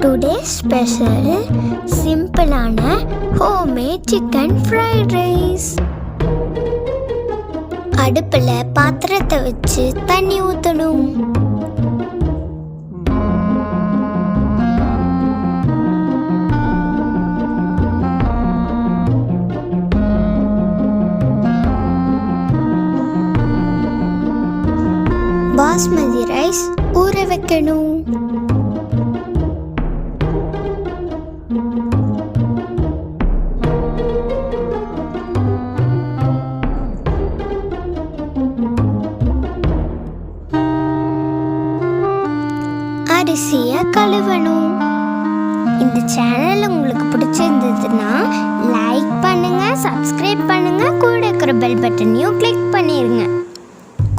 Today's special சிம்பிளான homemade chicken fried rice. அடுப்பில் பாத்திரத்தை வச்சு தண்ணி ஊற்றணும். பாஸ்மதி ரைஸ் ஊற வைக்கணும். அரிசியை கழுவணும். இந்த சேனல் உங்களுக்கு பிடிச்சிருந்ததுன்னா லைக் பண்ணுங்க, சப்ஸ்கிரைப் பண்ணுங்க, கூட இருக்கிற பெல் பட்டனையும் கிளிக் பண்ணிருங்க.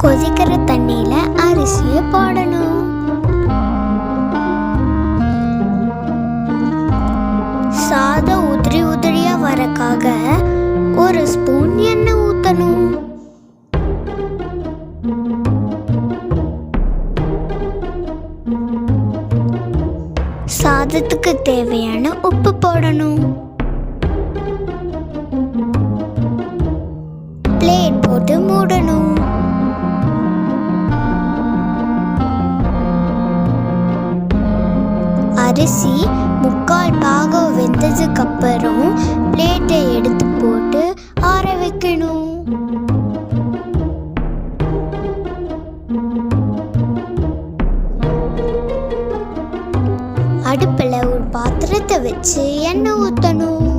கொதிக்கிற தண்ணியில அரிசியை போடணும். சாதம் உதிரி உதிரியா வரக்காக 1 ஸ்பூன் எண்ணெய் ஊற்றணும். சாதத்துக்கு தேவையான உப்பு போடணும். பிளேட் போட்டு மூடணும். அரிசி 3/4 பாகம் வெந்ததுக்கு அப்புறம் பிளேட்டை எடுத்து போட்டு ஆற வைக்கணும். அடுப்பில் ஒரு பாத்திரத்தை வச்சு எண்ணெய் ஊற்றணும்.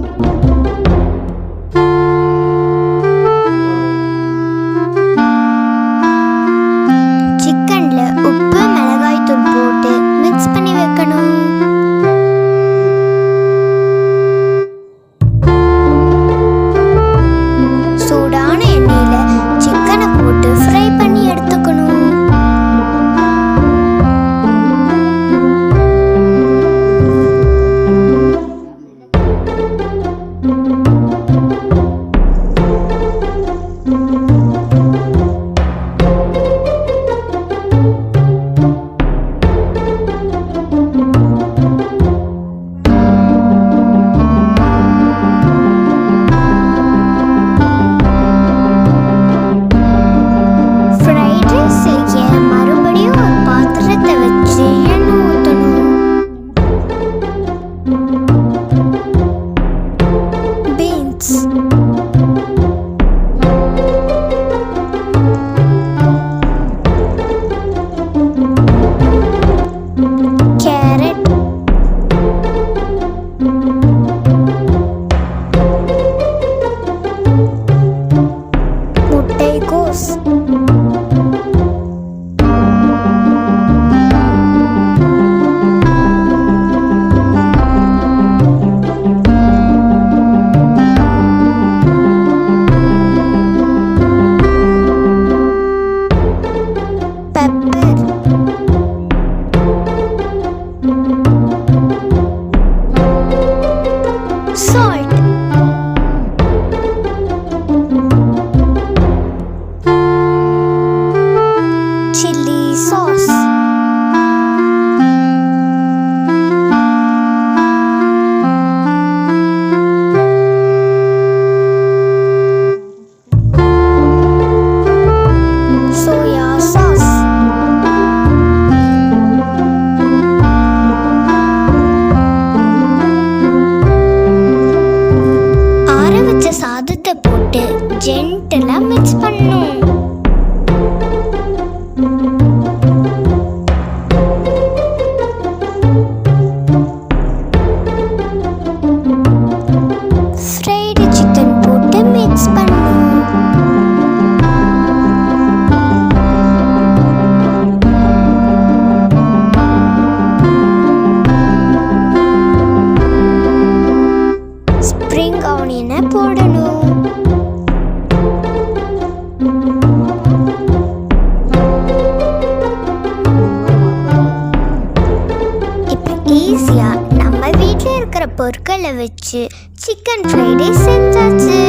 சிக்கன்ல உப்பு, மிளகாய் தூள் போட்டு மிக்ஸ் பண்ணி வைக்கணும். சூடான எண்ணெயில சிக்கனை போட்டு ஃப்ரை பண்ணி எடுத்துக்கணும். சாதத்தை போட்டு ஜென்டலா மிக்ஸ் பண்ணணும். ஃப்ரைடு சிக்கன் போட்டு மிக்ஸ் பண்ணணும். ஸ்ப்ரிங் ஆனியனை போடணும். ஈஸியா நம்ம வீட்டில் இருக்கிற பொருட்களை வச்சு சிக்கன் ஃப்ரைட் ரைஸ் செஞ்சாச்சு.